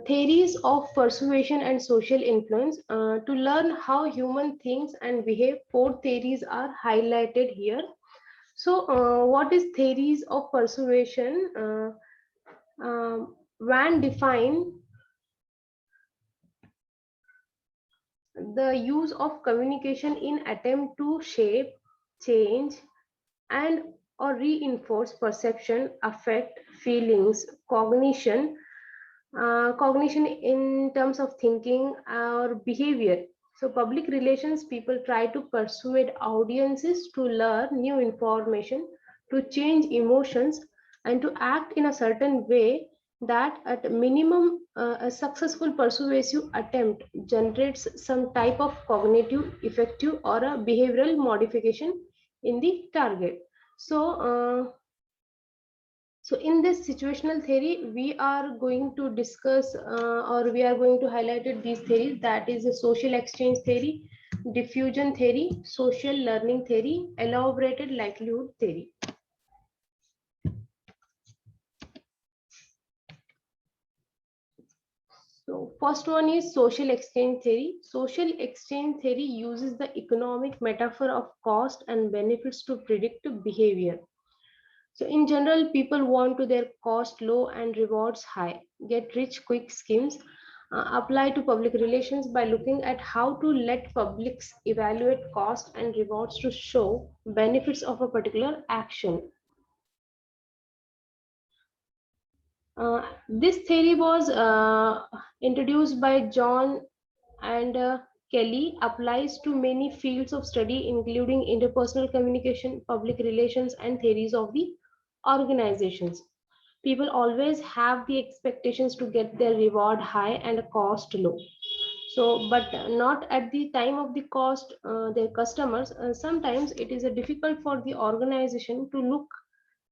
Theories of persuasion and social influence. To learn how human thinks and behave, four theories are highlighted here. So, what is theories of persuasion? Van define the use of communication in attempt to shape, change, and or reinforce perception, affect, feelings, cognition in terms of thinking or behavior. So, public relations people try to persuade audiences to learn new information, to change emotions, and to act in a certain way that, at minimum, a successful persuasive attempt generates some type of cognitive, effective, or a behavioral modification in the target. So, in this situational theory, we are going to discuss or we are going to highlight these theories, that is a social exchange theory, diffusion theory, social learning theory, elaborated likelihood theory. So first one is social exchange theory. Social exchange theory uses the economic metaphor of cost and benefits to predict behavior. So in general, people want to their cost low and rewards high, get rich quick schemes apply to public relations by looking at how to let publics evaluate cost and rewards to show benefits of a particular action. This theory was introduced by John and Kelly, applies to many fields of study, including interpersonal communication, public relations, and theories of the organizations. People always have the expectations to get their reward high and cost low. So, but not at the time of the cost, their customers. Sometimes it is difficult for the organization to look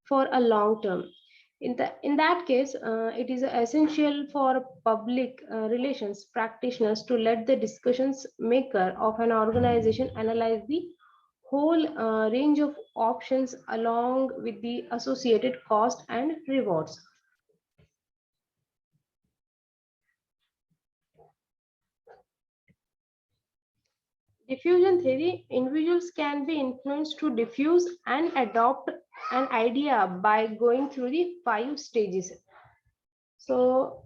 for a long term. In that case, it is essential for public relations practitioners to let the discussions maker of an organization analyze the whole range of options along with the associated cost and rewards. Diffusion theory, individuals can be influenced to diffuse and adopt an idea by going through the 5 stages. So,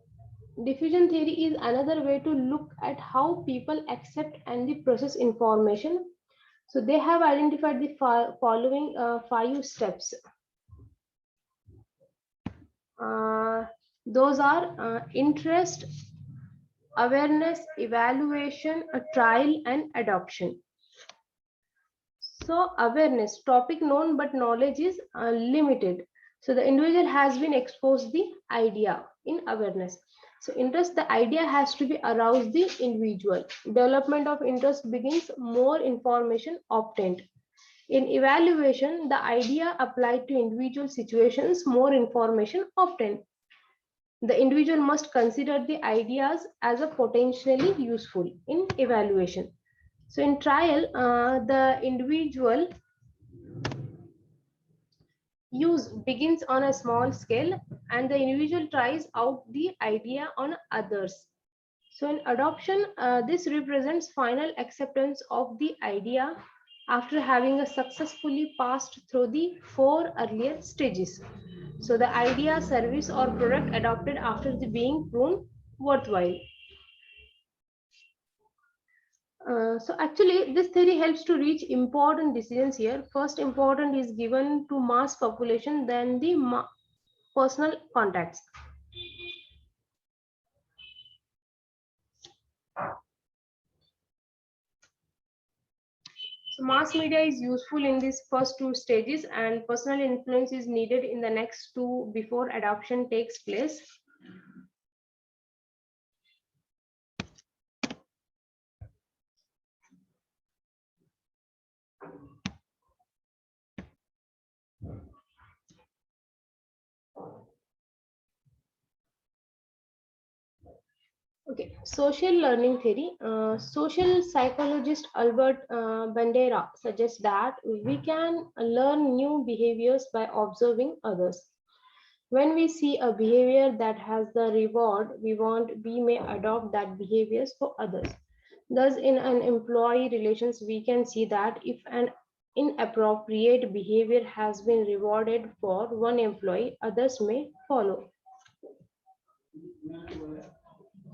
diffusion theory is another way to look at how people accept and the process information. So, they have identified the following 5 steps. Those are interest, awareness, evaluation, trial, and adoption. So awareness, topic known but knowledge is limited. So the individual has been exposed the idea in awareness. So interest, the idea has to be aroused the individual. Development of interest begins, more information obtained. In evaluation, the idea applied to individual situations, more information obtained. The individual must consider the ideas as a potentially useful in evaluation. So in trial, the individual use begins on a small scale and the individual tries out the idea on others. So in adoption, this represents final acceptance of the idea after having successfully passed through the 4 earlier stages. So the idea, service, or product adopted after the being proven worthwhile. So actually, this theory helps to reach important decisions here. First important is given to mass population, then the personal contacts. So mass media is useful in these first 2 stages and personal influence is needed in the next 2 before adoption takes place. Okay, social learning theory. Social psychologist Albert Bandera suggests that we can learn new behaviors by observing others. When we see a behavior that has the reward we want, we may adopt that behaviors for others. Thus, in an employee relations, we can see that if an inappropriate behavior has been rewarded for one employee, others may follow.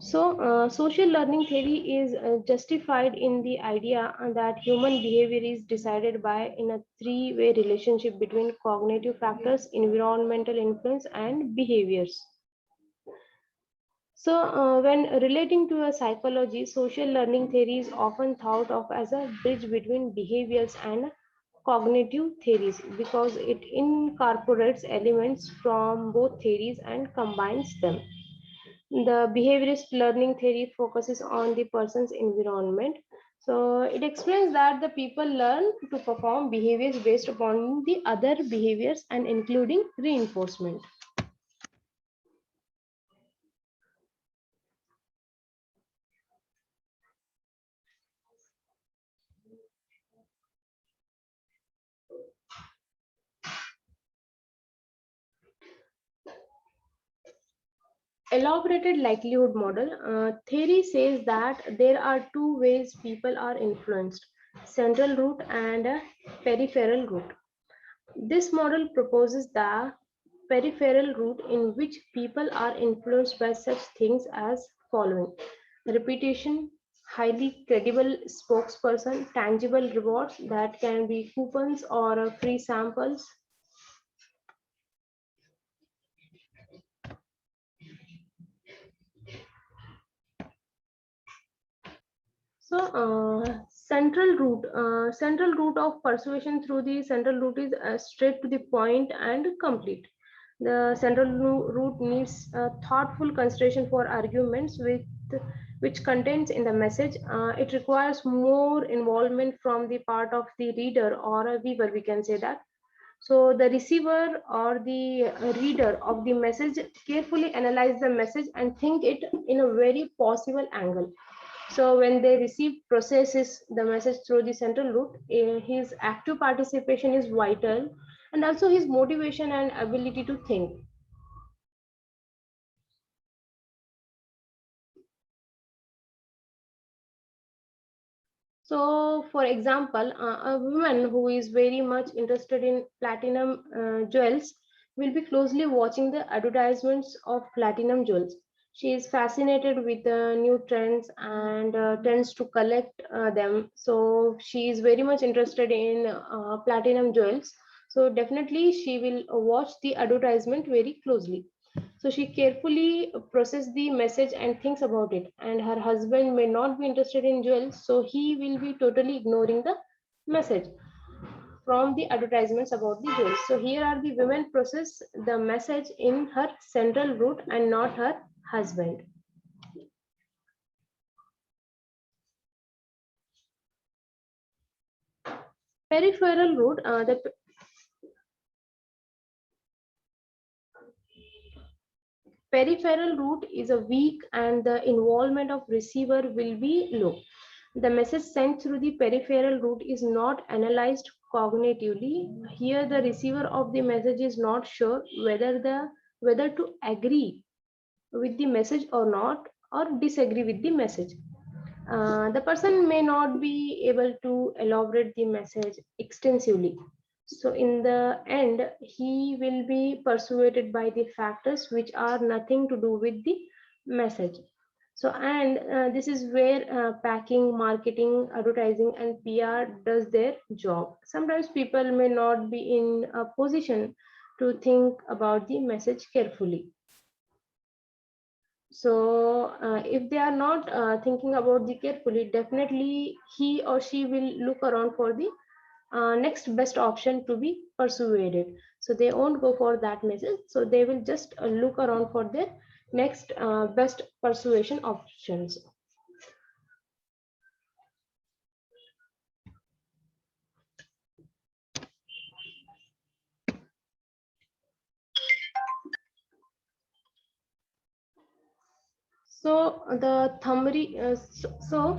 So, social learning theory is justified in the idea that human behavior is decided by in a three-way relationship between cognitive factors, environmental influence, and behaviors. So, when relating to a psychology, social learning theory is often thought of as a bridge between behaviors and cognitive theories because it incorporates elements from both theories and combines them. The behaviorist learning theory focuses on the person's environment. So, it explains that the people learn to perform behaviors based upon the other behaviors and including reinforcement. Elaborated likelihood model theory says that there are two ways people are influenced: central root and peripheral root. This model proposes the peripheral route in which people are influenced by such things as following: reputation, highly credible spokesperson, tangible rewards that can be coupons or free samples. So, central route of persuasion through the central route is straight to the point and complete. The central route needs thoughtful consideration for arguments with which contains in the message. It requires more involvement from the part of the reader or a viewer. We can say that. So the receiver or the reader of the message carefully analyze the message and think it in a very possible angle. So when they receive processes the message through the central route, his active participation is vital, and also his motivation and ability to think. So, for example, a woman who is very much interested in platinum jewels will be closely watching the advertisements of platinum jewels. She is fascinated with the new trends and tends to collect them. So, she is very much interested in platinum jewels. So, definitely, she will watch the advertisement very closely. So she carefully processes the message and thinks about it. And her husband may not be interested in jewels, so he will be totally ignoring the message from the advertisements about the jewels. So here are the women process the message in her central route and not her husband. Peripheral route, the peripheral route is a weak and the involvement of receiver will be low. The message sent through the peripheral route is not analyzed cognitively. Here the receiver of the message is not sure whether to agree with the message or not, or disagree with the message. The person may not be able to elaborate the message extensively. So, in the end, he will be persuaded by the factors which are nothing to do with the message. So, and this is where packing, marketing, advertising, and PR does their job. Sometimes people may not be in a position to think about the message carefully. So if they are not thinking about the carefully, definitely he or she will look around for the next best option to be persuaded. So they won't go for that message, so they will just look around for their next best persuasion options. So the summary, so